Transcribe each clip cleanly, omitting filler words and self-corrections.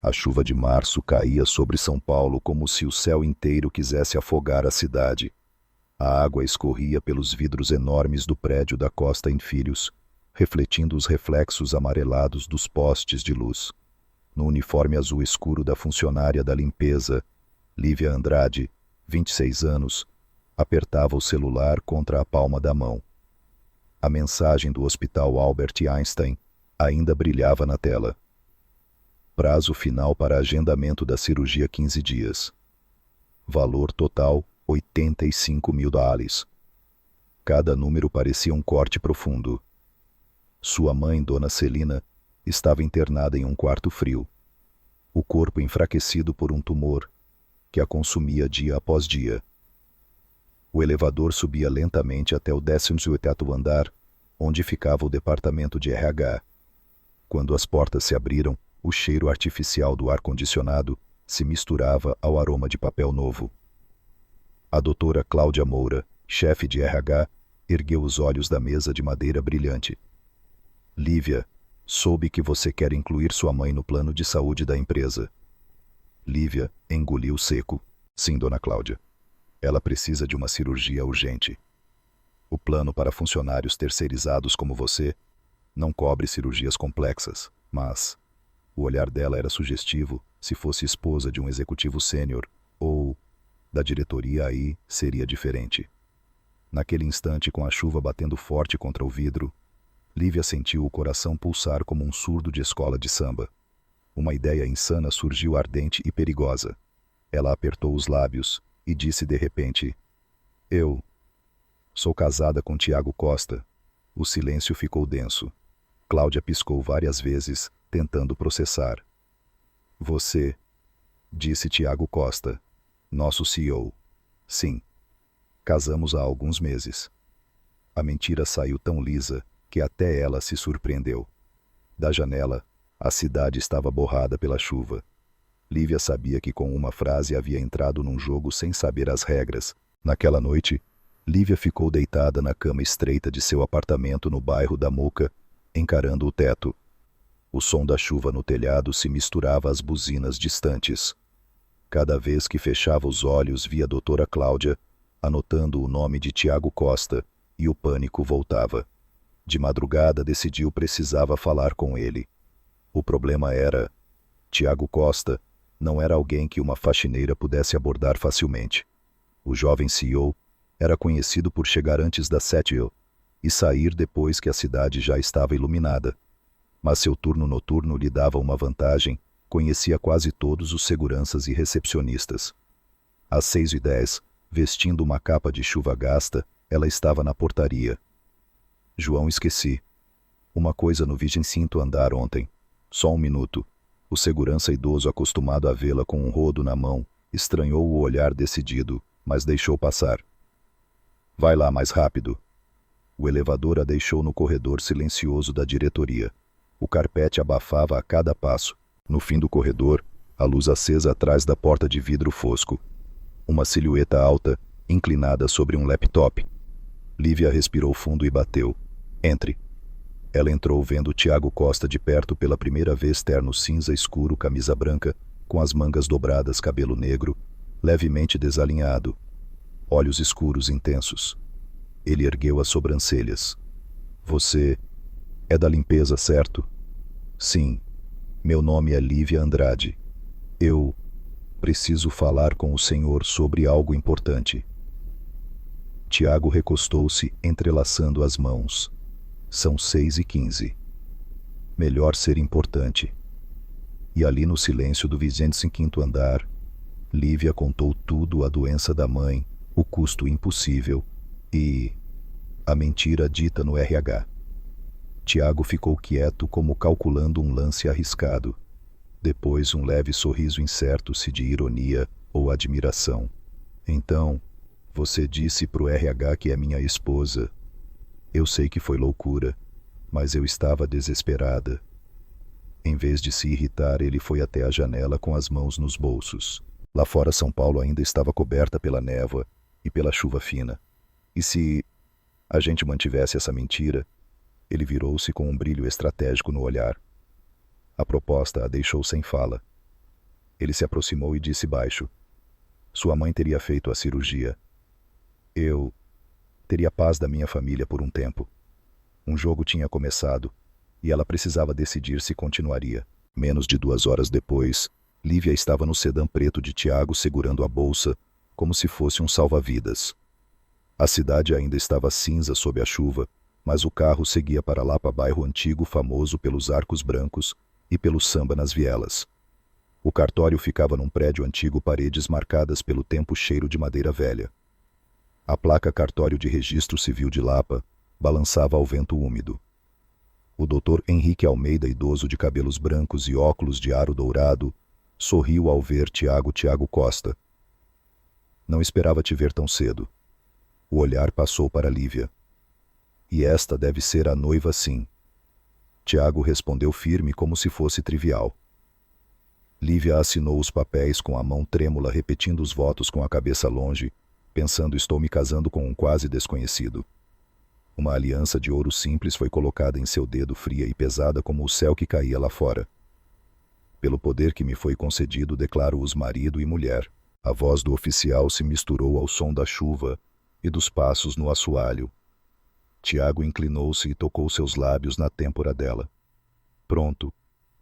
A chuva de março caía sobre São Paulo como se o céu inteiro quisesse afogar a cidade. A água escorria pelos vidros enormes do prédio da Costa em Filhos, refletindo os reflexos amarelados dos postes de luz. No uniforme azul escuro da funcionária da limpeza, Lívia Andrade, 26 anos, apertava o celular contra a palma da mão. A mensagem do Hospital Albert Einstein ainda brilhava na tela. Prazo final para agendamento da cirurgia 15 dias. Valor total, $85.000. Cada número parecia um corte profundo. Sua mãe, Dona Celina, estava internada em um quarto frio. O corpo enfraquecido por um tumor que a consumia dia após dia. O elevador subia lentamente até o 18º andar, onde ficava o departamento de RH. Quando as portas se abriram, o cheiro artificial do ar-condicionado se misturava ao aroma de papel novo. A doutora Cláudia Moura, chefe de RH, ergueu os olhos da mesa de madeira brilhante. Lívia, soube que você quer incluir sua mãe no plano de saúde da empresa. Lívia engoliu seco. Sim, dona Cláudia. Ela precisa de uma cirurgia urgente. O plano para funcionários terceirizados como você não cobre cirurgias complexas, mas o olhar dela era sugestivo. Se fosse esposa de um executivo sênior ou da diretoria, aí seria diferente. Naquele instante, com a chuva batendo forte contra o vidro, Lívia sentiu o coração pulsar como um surdo de escola de samba. Uma ideia insana surgiu ardente e perigosa. Ela apertou os lábios e disse de repente: Eu sou casada com Tiago Costa. O silêncio ficou denso. Cláudia piscou várias vezes, tentando processar. Você, disse Tiago Costa, nosso CEO. Sim. Casamos há alguns meses. A mentira saiu tão lisa que até ela se surpreendeu. Da janela, a cidade estava borrada pela chuva. Lívia sabia que com uma frase havia entrado num jogo sem saber as regras. Naquela noite, Lívia ficou deitada na cama estreita de seu apartamento no bairro da Moca, encarando o teto. O som da chuva no telhado se misturava às buzinas distantes. Cada vez que fechava os olhos, via a doutora Cláudia, anotando o nome de Tiago Costa, e o pânico voltava. De madrugada decidiu precisava falar com ele. O problema era: Tiago Costa não era alguém que uma faxineira pudesse abordar facilmente. O jovem CEO era conhecido por chegar antes das 7 e sair depois que a cidade já estava iluminada. Mas seu turno noturno lhe dava uma vantagem: conhecia quase todos os seguranças e recepcionistas. Às 6h10, vestindo uma capa de chuva gasta, ela estava na portaria. João, esqueci uma coisa no 25º andar ontem. Só um minuto. O segurança idoso, acostumado a vê-la com um rodo na mão, estranhou o olhar decidido, mas deixou passar. Vai lá mais rápido. O elevador a deixou no corredor silencioso da diretoria. O carpete abafava a cada passo. No fim do corredor, a luz acesa atrás da porta de vidro fosco. Uma silhueta alta, inclinada sobre um laptop. Lívia respirou fundo e bateu. Entre. Ela entrou vendo Tiago Costa de perto pela primeira vez, terno cinza escuro, camisa branca, com as mangas dobradas, cabelo negro, levemente desalinhado. Olhos escuros intensos. Ele ergueu as sobrancelhas. Você é da limpeza, certo? Sim. Meu nome é Lívia Andrade. Eu preciso falar com o senhor sobre algo importante. Tiago recostou-se, entrelaçando as mãos. São 6h15. Melhor ser importante. E ali no silêncio do 25º andar, Lívia contou tudo: a doença da mãe, o custo impossível e a mentira dita no RH. Tiago ficou quieto, como calculando um lance arriscado. Depois um leve sorriso incerto, se de ironia ou admiração. Então, você disse pro RH que é minha esposa. Eu sei que foi loucura, mas eu estava desesperada. Em vez de se irritar, ele foi até a janela com as mãos nos bolsos. Lá fora, São Paulo ainda estava coberta pela névoa e pela chuva fina. E se a gente mantivesse essa mentira? Ele virou-se com um brilho estratégico no olhar. A proposta a deixou sem fala. Ele se aproximou e disse baixo: Sua mãe teria feito a cirurgia. Eu teria paz da minha família por um tempo. Um jogo tinha começado, e ela precisava decidir se continuaria. Menos de 2 horas depois, Lívia estava no sedã preto de Tiago segurando a bolsa, como se fosse um salva-vidas. A cidade ainda estava cinza sob a chuva, mas o carro seguia para Lapa, bairro antigo famoso pelos arcos brancos e pelo samba nas vielas. O cartório ficava num prédio antigo, paredes marcadas pelo tempo, cheiro de madeira velha. A placa Cartório de Registro Civil de Lapa balançava ao vento úmido. O Dr. Henrique Almeida, idoso de cabelos brancos e óculos de aro dourado, sorriu ao ver Tiago Costa. Não esperava te ver tão cedo. O olhar passou para Lívia. E esta deve ser a noiva, sim. Tiago respondeu firme, como se fosse trivial. Lívia assinou os papéis com a mão trêmula, repetindo os votos com a cabeça longe, pensando: estou me casando com um quase desconhecido. Uma aliança de ouro simples foi colocada em seu dedo, fria e pesada como o céu que caía lá fora. Pelo poder que me foi concedido, declaro-os marido e mulher. A voz do oficial se misturou ao som da chuva e dos passos no assoalho. Tiago inclinou-se e tocou seus lábios na têmpora dela. Pronto,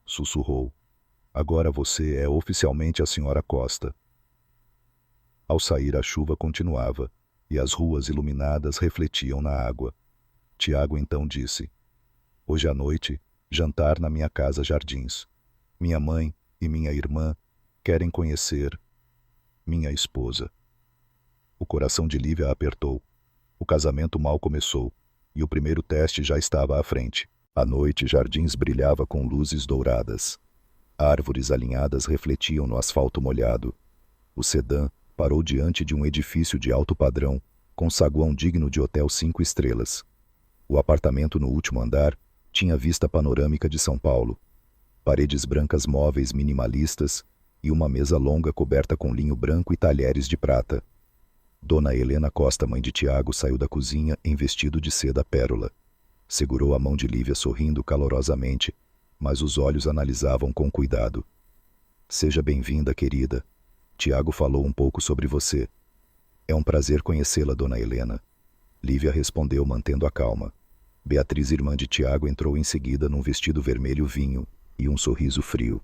sussurrou. Agora você é oficialmente a senhora Costa. Ao sair, a chuva continuava, e as ruas iluminadas refletiam na água. Tiago então disse: Hoje à noite, jantar na minha casa Jardins. Minha mãe e minha irmã querem conhecer minha esposa. O coração de Lívia apertou. O casamento mal começou, e o primeiro teste já estava à frente. À noite, Jardins brilhava com luzes douradas. Árvores alinhadas refletiam no asfalto molhado. O sedã parou diante de um edifício de alto padrão, com saguão digno de hotel 5 estrelas. O apartamento no último andar tinha vista panorâmica de São Paulo. Paredes brancas móveis minimalistas e uma mesa longa coberta com linho branco e talheres de prata. Dona Helena Costa, mãe de Tiago, saiu da cozinha em vestido de seda pérola. Segurou a mão de Lívia sorrindo calorosamente, mas os olhos analisavam com cuidado. Seja bem-vinda, querida. Tiago falou um pouco sobre você. É um prazer conhecê-la, Dona Helena. Lívia respondeu, mantendo a calma. Beatriz, irmã de Tiago, entrou em seguida num vestido vermelho vinho e um sorriso frio.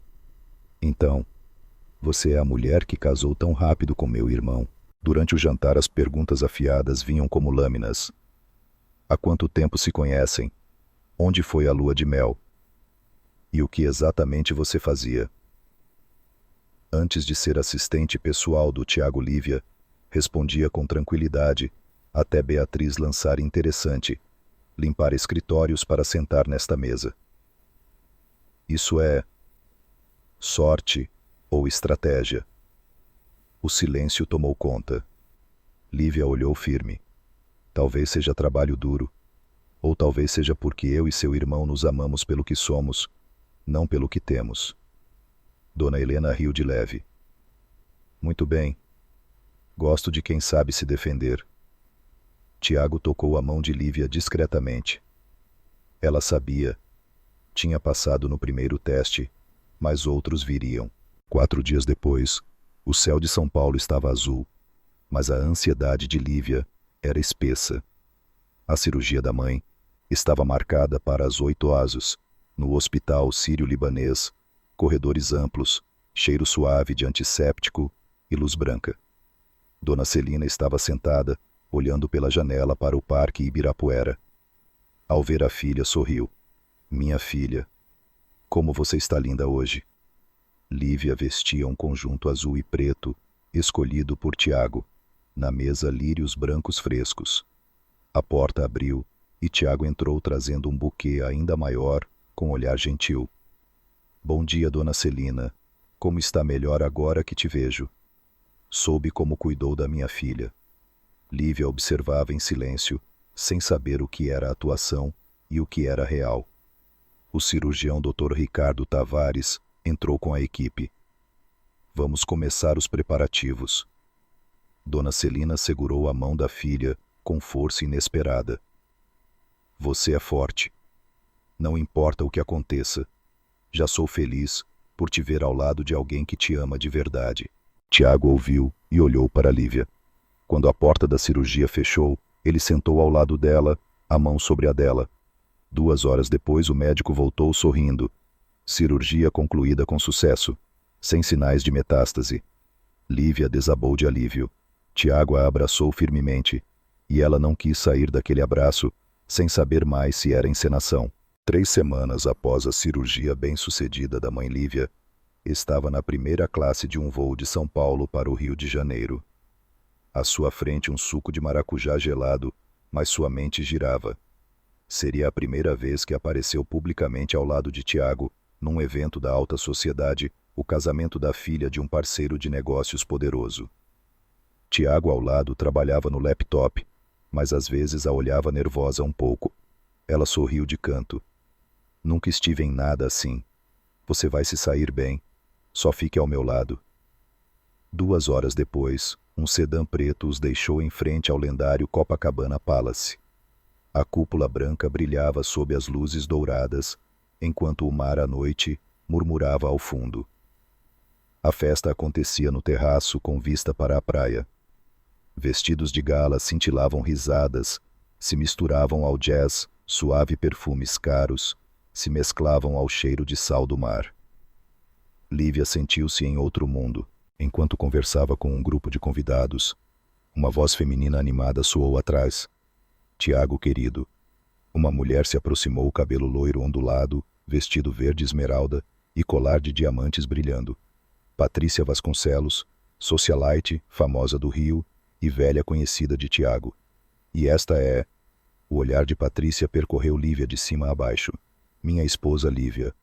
Então, você é a mulher que casou tão rápido com meu irmão. Durante o jantar, as perguntas afiadas vinham como lâminas. Há quanto tempo se conhecem? Onde foi a lua de mel? E o que exatamente você fazia? Antes de ser assistente pessoal do Tiago, Lívia respondia com tranquilidade, até Beatriz lançar interessante: limpar escritórios para sentar nesta mesa. Isso é sorte ou estratégia? O silêncio tomou conta. Lívia olhou firme. Talvez seja trabalho duro, ou talvez seja porque eu e seu irmão nos amamos pelo que somos, não pelo que temos. Dona Helena riu de leve. Muito bem. Gosto de quem sabe se defender. Tiago tocou a mão de Lívia discretamente. Ela sabia. Tinha passado no primeiro teste, mas outros viriam. 4 dias depois, o céu de São Paulo estava azul, mas a ansiedade de Lívia era espessa. A cirurgia da mãe estava marcada para as 8 horas, no hospital sírio-libanês, corredores amplos, cheiro suave de antisséptico e luz branca. Dona Celina estava sentada, olhando pela janela para o Parque Ibirapuera. Ao ver a filha, sorriu. Minha filha, como você está linda hoje. Lívia vestia um conjunto azul e preto, escolhido por Tiago. Na mesa, lírios brancos frescos. A porta abriu e Tiago entrou trazendo um buquê ainda maior, com olhar gentil. Bom dia, Dona Celina. Como está melhor agora que te vejo? Soube como cuidou da minha filha. Lívia observava em silêncio, sem saber o que era atuação e o que era real. O cirurgião Dr. Ricardo Tavares entrou com a equipe. Vamos começar os preparativos. Dona Celina segurou a mão da filha com força inesperada. Você é forte. Não importa o que aconteça. Já sou feliz por te ver ao lado de alguém que te ama de verdade. Tiago ouviu e olhou para Lívia. Quando a porta da cirurgia fechou, ele sentou ao lado dela, a mão sobre a dela. 2 horas depois, o médico voltou sorrindo. Cirurgia concluída com sucesso, sem sinais de metástase. Lívia desabou de alívio. Tiago a abraçou firmemente, e ela não quis sair daquele abraço, sem saber mais se era encenação. 3 semanas após a cirurgia bem-sucedida da mãe Lívia, estava na primeira classe de um voo de São Paulo para o Rio de Janeiro. À sua frente um suco de maracujá gelado, mas sua mente girava. Seria a primeira vez que apareceu publicamente ao lado de Tiago, num evento da alta sociedade, o casamento da filha de um parceiro de negócios poderoso. Tiago ao lado trabalhava no laptop, mas às vezes a olhava nervosa um pouco. Ela sorriu de canto. Nunca estive em nada assim. Você vai se sair bem. Só fique ao meu lado. 2 horas depois, um sedã preto os deixou em frente ao lendário Copacabana Palace. A cúpula branca brilhava sob as luzes douradas, enquanto o mar à noite murmurava ao fundo. A festa acontecia no terraço com vista para a praia. Vestidos de gala cintilavam risadas, se misturavam ao jazz, suave perfumes caros, se mesclavam ao cheiro de sal do mar. Lívia sentiu-se em outro mundo. Enquanto conversava com um grupo de convidados, uma voz feminina animada soou atrás. Tiago, querido. Uma mulher se aproximou, cabelo loiro ondulado, vestido verde esmeralda e colar de diamantes brilhando. Patrícia Vasconcelos, socialite, famosa do Rio e velha conhecida de Tiago. E esta é... O olhar de Patrícia percorreu Lívia de cima a baixo. Minha esposa Lívia.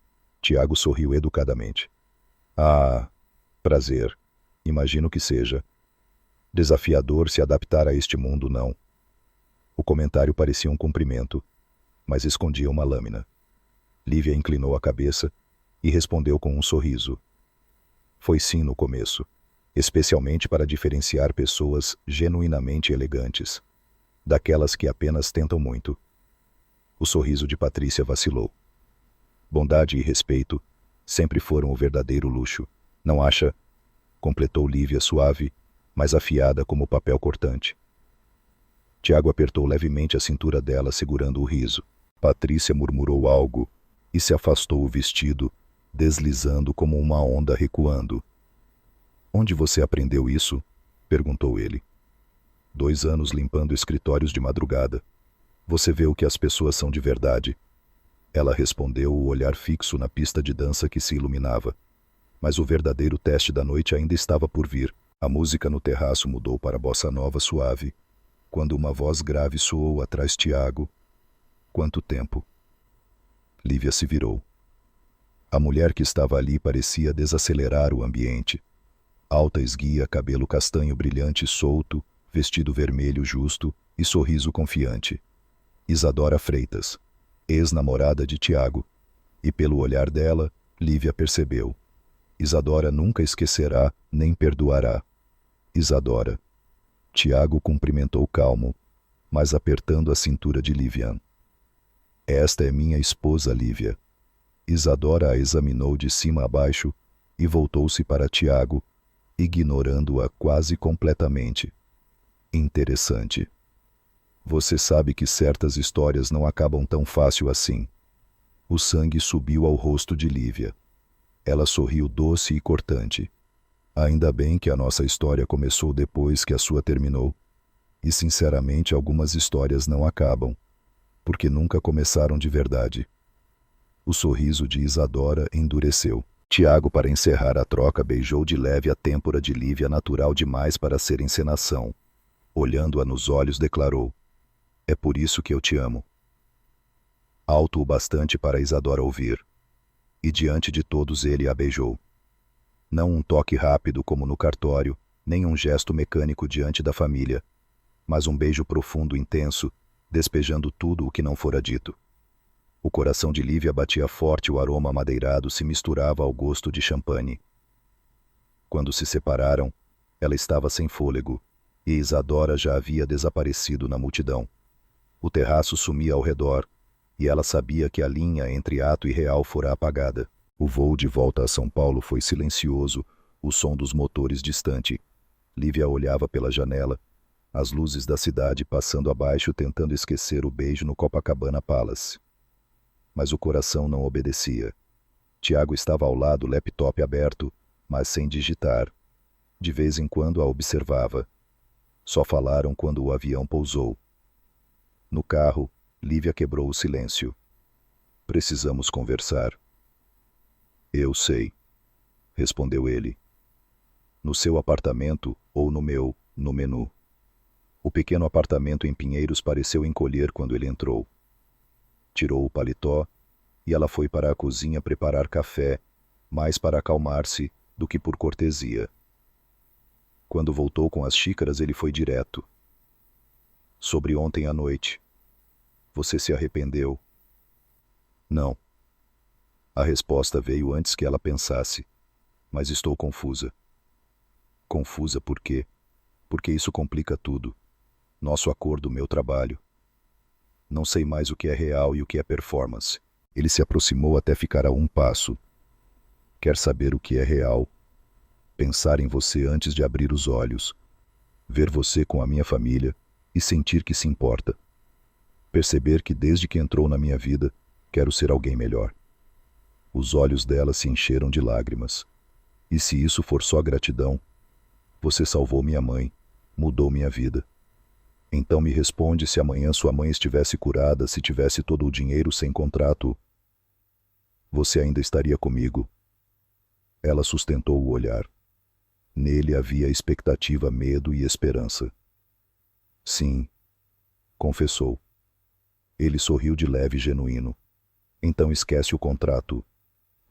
Tiago sorriu educadamente. Ah, prazer. Imagino que seja. Desafiador se adaptar a este mundo, não. O comentário parecia um cumprimento, mas escondia uma lâmina. Lívia inclinou a cabeça e respondeu com um sorriso. Foi sim no começo, especialmente para diferenciar pessoas genuinamente elegantes, daquelas que apenas tentam muito. O sorriso de Patrícia vacilou. Bondade e respeito sempre foram o verdadeiro luxo, não acha? Completou Lívia suave, mas afiada como papel cortante. Tiago apertou levemente a cintura dela, segurando o riso. Patrícia murmurou algo e se afastou o vestido, deslizando como uma onda recuando. Onde você aprendeu isso? Perguntou ele. 2 anos limpando escritórios de madrugada. Você vê o que as pessoas são de verdade. Ela respondeu, o olhar fixo na pista de dança que se iluminava. Mas o verdadeiro teste da noite ainda estava por vir. A música no terraço mudou para bossa nova suave, quando uma voz grave soou atrás de Tiago. Quanto tempo? Lívia se virou. A mulher que estava ali parecia desacelerar o ambiente. Alta esguia, cabelo castanho brilhante solto, vestido vermelho justo e sorriso confiante. Isadora Freitas, ex-namorada de Tiago. E pelo olhar dela, Lívia percebeu. Isadora nunca esquecerá nem perdoará. Isadora. Tiago cumprimentou calmo, mas apertando a cintura de Lívia. Esta é minha esposa, Lívia. Isadora a examinou de cima a baixo e voltou-se para Tiago, ignorando-a quase completamente. Interessante. Você sabe que certas histórias não acabam tão fácil assim. O sangue subiu ao rosto de Lívia. Ela sorriu doce e cortante. Ainda bem que a nossa história começou depois que a sua terminou. E sinceramente algumas histórias não acabam, porque nunca começaram de verdade. O sorriso de Isadora endureceu. Tiago, para encerrar a troca, beijou de leve a têmpora de Lívia, natural demais para ser encenação. Olhando-a nos olhos, declarou: é por isso que eu te amo. Alto o bastante para Isadora ouvir. E diante de todos ele a beijou. Não um toque rápido como no cartório, nem um gesto mecânico diante da família, mas um beijo profundo, intenso, despejando tudo o que não fora dito. O coração de Lívia batia forte, o aroma amadeirado se misturava ao gosto de champanhe. Quando se separaram, ela estava sem fôlego, e Isadora já havia desaparecido na multidão. O terraço sumia ao redor, e ela sabia que a linha entre ato e real fora apagada. O voo de volta a São Paulo foi silencioso, o som dos motores distante. Lívia olhava pela janela, as luzes da cidade passando abaixo tentando esquecer o beijo no Copacabana Palace. Mas o coração não obedecia. Tiago estava ao lado, laptop aberto, mas sem digitar. De vez em quando a observava. Só falaram quando o avião pousou. No carro, Lívia quebrou o silêncio. Precisamos conversar. Eu sei, respondeu ele. No seu apartamento ou no meu, no menu. O pequeno apartamento em Pinheiros pareceu encolher quando ele entrou. Tirou o paletó e ela foi para a cozinha preparar café, mais para acalmar-se do que por cortesia. Quando voltou com as xícaras, ele foi direto. Sobre ontem à noite. Você se arrependeu? Não. A resposta veio antes que ela pensasse. Mas estou confusa. Confusa por quê? Porque isso complica tudo. Nosso acordo, meu trabalho. Não sei mais o que é real e o que é performance. Ele se aproximou até ficar a um passo. Quer saber o que é real? Pensar em você antes de abrir os olhos. Ver você com a minha família e sentir que se importa. Perceber que desde que entrou na minha vida, quero ser alguém melhor. Os olhos dela se encheram de lágrimas. E se isso for só gratidão? Você salvou minha mãe, mudou minha vida. Então me responde, se amanhã sua mãe estivesse curada, se tivesse todo o dinheiro sem contrato, você ainda estaria comigo? Ela sustentou o olhar. Nele havia expectativa, medo e esperança. Sim, confessou. Ele sorriu de leve e genuíno. Então esquece o contrato.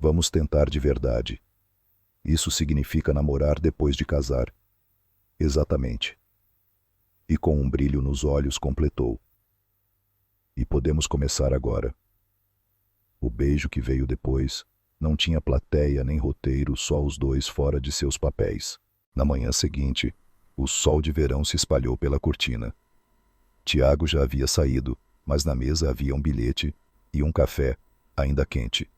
Vamos tentar de verdade. Isso significa namorar depois de casar. Exatamente. E com um brilho nos olhos completou. E podemos começar agora. O beijo que veio depois não tinha plateia nem roteiro, só os dois fora de seus papéis. Na manhã seguinte, o sol de verão se espalhou pela cortina. Tiago já havia saído, mas na mesa havia um bilhete e um café, ainda quente.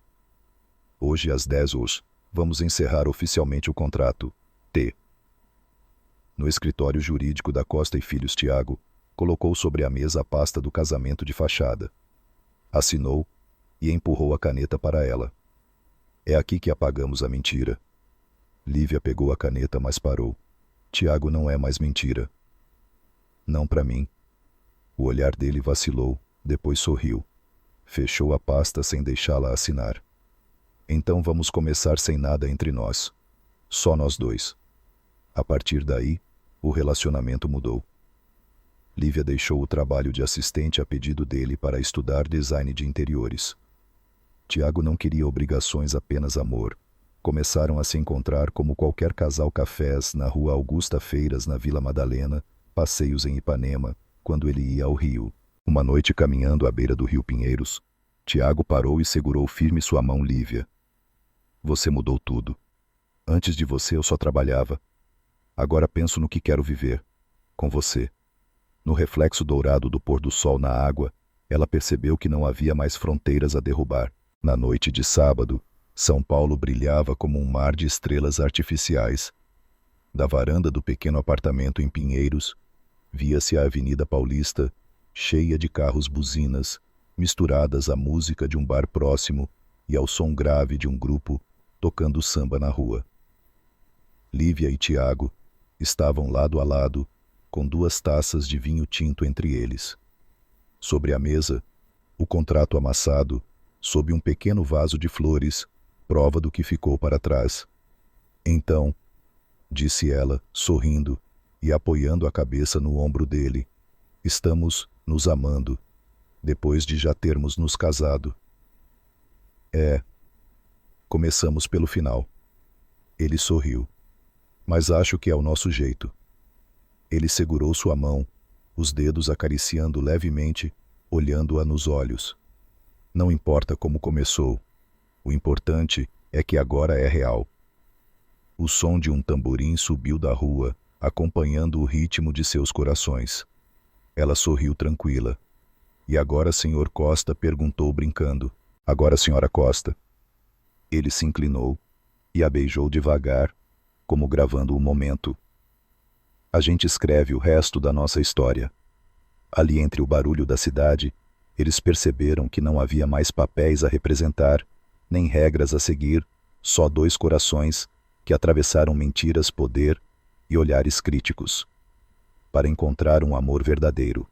Hoje às 10 horas, vamos encerrar oficialmente o contrato. T. No escritório jurídico da Costa e Filhos, Tiago colocou sobre a mesa a pasta do casamento de fachada. Assinou e empurrou a caneta para ela. É aqui que apagamos a mentira. Lívia pegou a caneta, mas parou. Tiago, não é mais mentira. Não para mim. O olhar dele vacilou, depois sorriu. Fechou a pasta sem deixá-la assinar. Então vamos começar sem nada entre nós. Só nós dois. A partir daí, o relacionamento mudou. Lívia deixou o trabalho de assistente a pedido dele para estudar design de interiores. Tiago não queria obrigações, apenas amor. Começaram a se encontrar como qualquer casal, cafés na Rua Augusta, feiras na Vila Madalena, passeios em Ipanema, quando ele ia ao Rio. Uma noite, caminhando à beira do Rio Pinheiros, Tiago parou e segurou firme sua mão. Lívia, você mudou tudo. Antes de você eu só trabalhava. Agora penso no que quero viver. Com você. No reflexo dourado do pôr do sol na água, ela percebeu que não havia mais fronteiras a derrubar. Na noite de sábado, São Paulo brilhava como um mar de estrelas artificiais. Da varanda do pequeno apartamento em Pinheiros, via-se a Avenida Paulista, cheia de carros, buzinas, misturadas à música de um bar próximo e ao som grave de um grupo tocando samba na rua. Lívia e Tiago estavam lado a lado, com 2 taças de vinho tinto entre eles. Sobre a mesa, o contrato amassado, sob um pequeno vaso de flores, prova do que ficou para trás. Então, disse ela, sorrindo e apoiando a cabeça no ombro dele, estamos nos amando, depois de já termos nos casado. Começamos pelo final. Ele sorriu. Mas acho que é o nosso jeito. Ele segurou sua mão, os dedos acariciando levemente, olhando-a nos olhos. Não importa como começou. O importante é que agora é real. O som de um tamborim subiu da rua, acompanhando o ritmo de seus corações. Ela sorriu tranquila. E agora, senhor Costa? Perguntou brincando. Agora, senhora Costa. Ele se inclinou e a beijou devagar, como gravando o momento. A gente escreve o resto da nossa história. Ali entre o barulho da cidade, eles perceberam que não havia mais papéis a representar, nem regras a seguir, só dois corações que atravessaram mentiras, poder e olhares críticos, para encontrar um amor verdadeiro.